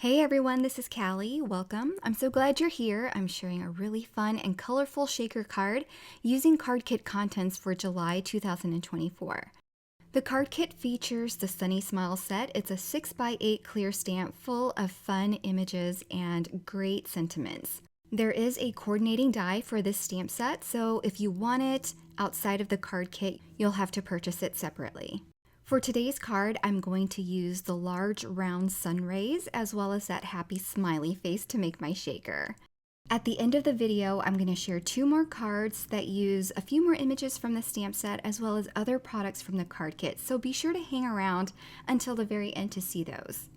Hey everyone, this is Caly. Welcome. I'm so glad you're here. I'm sharing a really fun and colorful shaker card using card kit contents for July 2024. The card kit features the Sunny Smile set. It's a 6x8 clear stamp full of fun images and great sentiments. There is a coordinating die for this stamp set, so if you want it outside of the card kit, you'll have to purchase it separately. For today's card, I'm going to use the large round sun rays as well as that happy smiley face to make my shaker. At the end of the video, I'm going to share 2 more cards that use a few more images from the stamp set as well as other products from the card kit, so be sure to hang around until the very end to see those.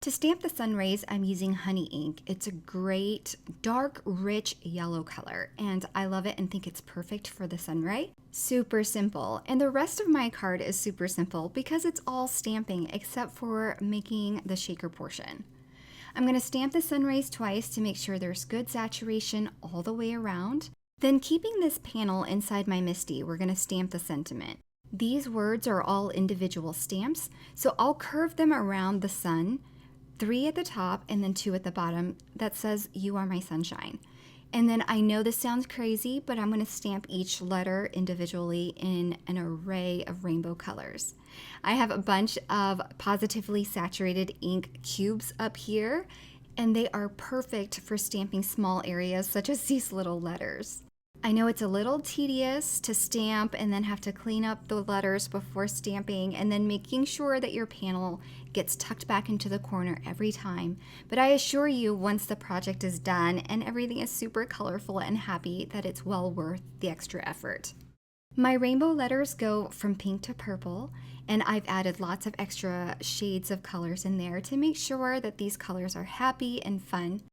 To stamp the sun rays, I'm using honey ink. It's a great, dark, rich yellow color, and I love it and think it's perfect for the sun ray. Super simple, and the rest of my card is super simple because it's all stamping except for making the shaker portion. I'm going to stamp the sun rays twice to make sure there's good saturation all the way around. Then keeping this panel inside my MISTI, we're going to stamp the sentiment. These words are all individual stamps, so I'll curve them around the sun, 3 at the top and then 2 at the bottom that says, "You are my sunshine." And then I know this sounds crazy, but I'm going to stamp each letter individually in an array of rainbow colors. I have a bunch of Pawsitively saturated ink cubes up here, and they are perfect for stamping small areas such as these little letters. I know it's a little tedious to stamp and then have to clean up the letters before stamping and then making sure that your panel gets tucked back into the corner every time. But I assure you, once the project is done and everything is super colorful and happy, that it's well worth the extra effort. My rainbow letters go from pink to purple, and I've added lots of extra shades of colors in there to make sure that these colors are happy and fun.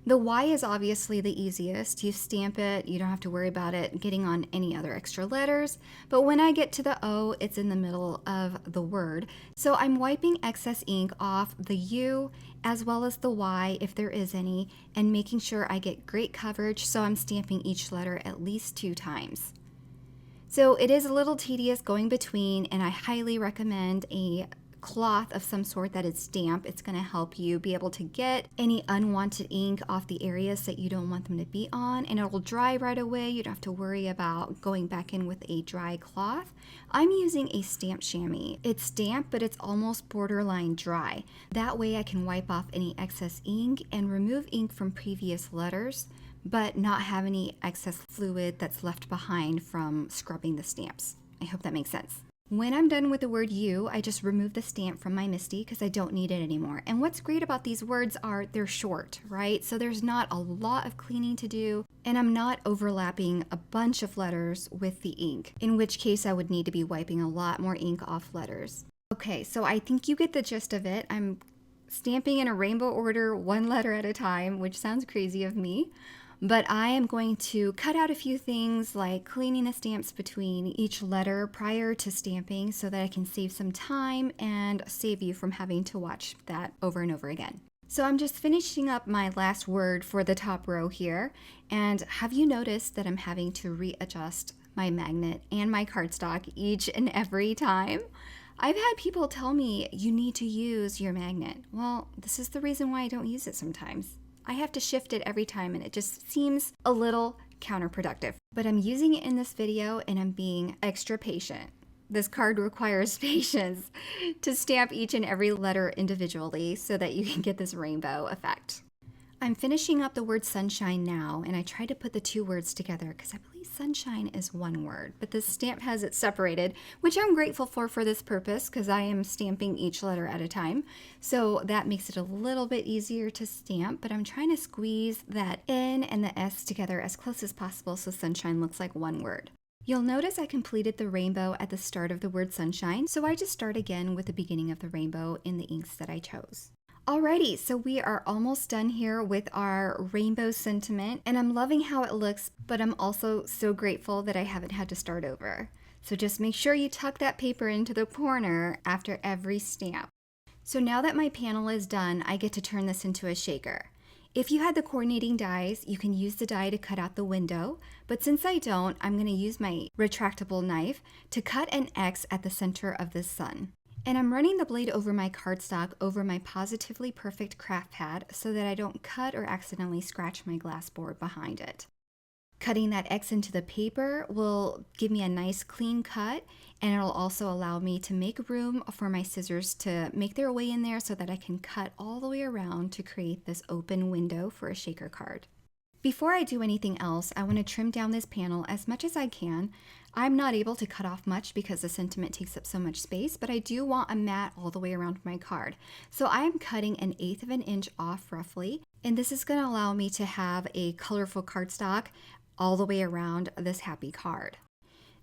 The Y is obviously the easiest. You stamp it, you don't have to worry about it getting on any other extra letters. But when I get to the O, it's in the middle of the word. So I'm wiping excess ink off the U as well as the Y if there is any, and making sure I get great coverage, so I'm stamping each letter at least 2 times. So it is a little tedious going between, and I highly recommend a cloth of some sort that is damp. It's going to help you be able to get any unwanted ink off the areas that you don't want them to be on, and it will dry right away. You don't have to worry about going back in with a dry cloth. I'm using a stamp chamois. It's damp, but it's almost borderline dry. That way I can wipe off any excess ink and remove ink from previous letters, but not have any excess fluid that's left behind from scrubbing the stamps. I hope that makes sense. When I'm done with the word "you," I just remove the stamp from my MISTI because I don't need it anymore. And what's great about these words are they're short, right? So there's not a lot of cleaning to do, and I'm not overlapping a bunch of letters with the ink, in which case I would need to be wiping a lot more ink off letters. Okay, so I think you get the gist of it. I'm stamping in a rainbow order, 1 letter at a time, which sounds crazy of me. But I am going to cut out a few things like cleaning the stamps between each letter prior to stamping so that I can save some time and save you from having to watch that over and over again. So I'm just finishing up my last word for the top row here, and have you noticed that I'm having to readjust my magnet and my cardstock each and every time? I've had people tell me you need to use your magnet. Well, this is the reason why I don't use it sometimes. I have to shift it every time, and it just seems a little counterproductive. But I'm using it in this video, and I'm being extra patient. This card requires patience to stamp each and every letter individually so that you can get this rainbow effect. I'm finishing up the word sunshine now, and I try to put the 2 words together because I believe sunshine is 1 word, but the stamp has it separated, which I'm grateful for this purpose because I am stamping each letter at a time. So that makes it a little bit easier to stamp, but I'm trying to squeeze that N and the S together as close as possible so sunshine looks like 1 word. You'll notice I completed the rainbow at the start of the word sunshine, so I just start again with the beginning of the rainbow in the inks that I chose. Alrighty, so we are almost done here with our rainbow sentiment, and I'm loving how it looks, but I'm also so grateful that I haven't had to start over. So just make sure you tuck that paper into the corner after every stamp. So now that my panel is done, I get to turn this into a shaker. If you had the coordinating dies, you can use the die to cut out the window, but since I don't, I'm going to use my retractable knife to cut an X at the center of the sun. And I'm running the blade over my cardstock over my Positively Perfect craft pad so that I don't cut or accidentally scratch my glass board behind it. Cutting that X into the paper will give me a nice clean cut, and it'll also allow me to make room for my scissors to make their way in there so that I can cut all the way around to create this open window for a shaker card. Before I do anything else, I want to trim down this panel as much as I can. I'm not able to cut off much because the sentiment takes up so much space, but I do want a mat all the way around my card. So I'm cutting 1/8 of an inch off roughly, and this is going to allow me to have a colorful cardstock all the way around this happy card.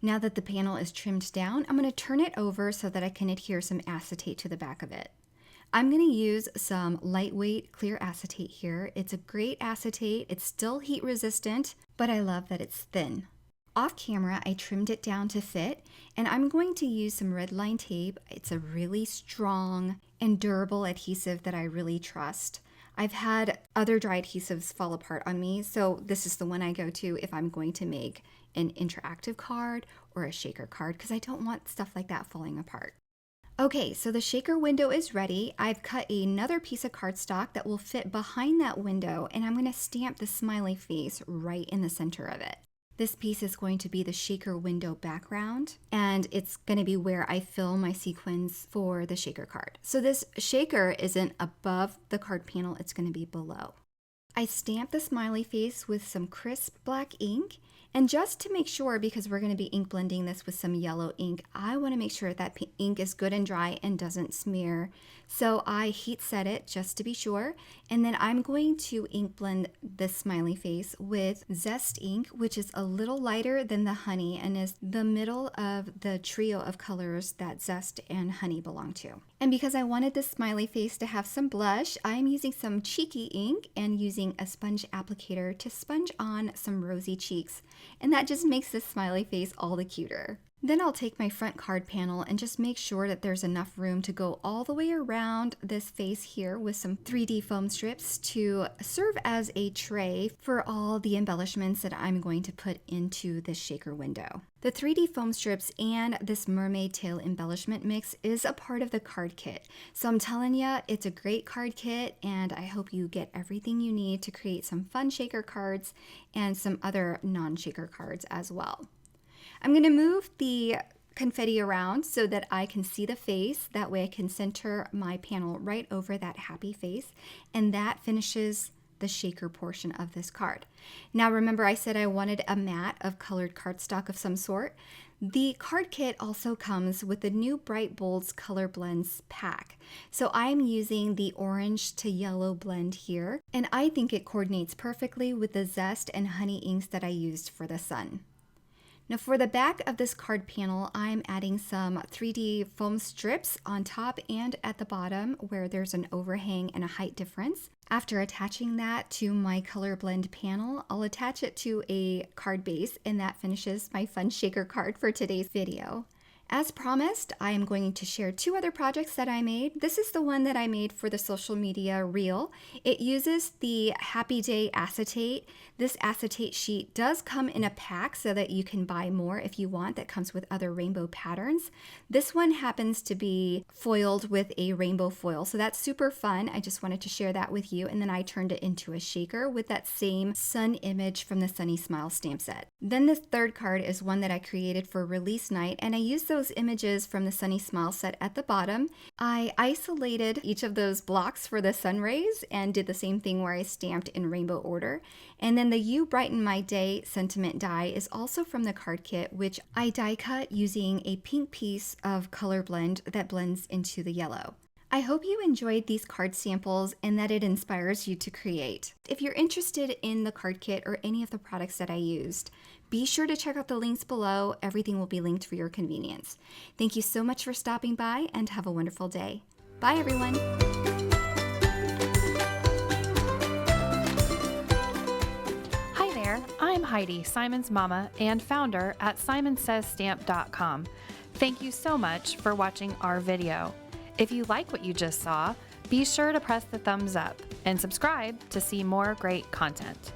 Now that the panel is trimmed down, I'm going to turn it over so that I can adhere some acetate to the back of it. I'm going to use some lightweight clear acetate here. It's a great acetate. It's still heat resistant, but I love that it's thin. Off camera, I trimmed it down to fit, and I'm going to use some red line tape. It's a really strong and durable adhesive that I really trust. I've had other dry adhesives fall apart on me, so this is the one I go to if I'm going to make an interactive card or a shaker card because I don't want stuff like that falling apart. Okay, so the shaker window is ready. I've cut another piece of cardstock that will fit behind that window, and I'm going to stamp the smiley face right in the center of it. This piece is going to be the shaker window background, and it's going to be where I fill my sequins for the shaker card. So this shaker isn't above the card panel, it's going to be below. I stamped the smiley face with some crisp black ink, and just to make sure, because we're going to be ink blending this with some yellow ink, I want to make sure that ink is good and dry and doesn't smear. So I heat set it just to be sure, and then I'm going to ink blend this smiley face with Zest ink, which is a little lighter than the honey and is the middle of the trio of colors that Zest and honey belong to. And because I wanted this smiley face to have some blush, I'm using some cheeky ink and using a sponge applicator to sponge on some rosy cheeks. And that just makes this smiley face all the cuter. Then I'll take my front card panel and just make sure that there's enough room to go all the way around this face here with some 3D foam strips to serve as a tray for all the embellishments that I'm going to put into this shaker window. The 3D foam strips and this mermaid tail embellishment mix is a part of the card kit. So I'm telling you, it's a great card kit, and I hope you get everything you need to create some fun shaker cards and some other non-shaker cards as well. I'm going to move the confetti around so that I can see the face. That way I can center my panel right over that happy face, and that finishes the shaker portion of this card. Now remember, I said I wanted a mat of colored cardstock of some sort. The card kit also comes with the new Bright Bolds Color Blends pack. So I'm using the orange to yellow blend here, and I think it coordinates perfectly with the Zest and honey inks that I used for the sun. Now for the back of this card panel, I'm adding some 3D foam strips on top and at the bottom where there's an overhang and a height difference. After attaching that to my color blend panel, I'll attach it to a card base, and that finishes my fun shaker card for today's video. As promised, I am going to share 2 other projects that I made. This is the one that I made for the social media reel. It uses the Happy Day acetate. This acetate sheet does come in a pack so that you can buy more if you want, that comes with other rainbow patterns. This one happens to be foiled with a rainbow foil, so that's super fun. I just wanted to share that with you, and then I turned it into a shaker with that same sun image from the Sunny Smile stamp set. Then this third card is one that I created for release night, and I used those images from the Sunny Smile set at the bottom. I isolated each of those blocks for the sun rays and did the same thing where I stamped in rainbow order. And then the You Brighten My Day sentiment die is also from the card kit, which I die cut using a pink piece of color blend that blends into the yellow. I hope you enjoyed these card samples and that it inspires you to create. If you're interested in the card kit or any of the products that I used, be sure to check out the links below. Everything will be linked for your convenience. Thank you so much for stopping by, and have a wonderful day. Bye, everyone. Hi there, I'm Heidi, Simon's mama and founder at simonsaysstamp.com. Thank you so much for watching our video. If you like what you just saw, be sure to press the thumbs up and subscribe to see more great content.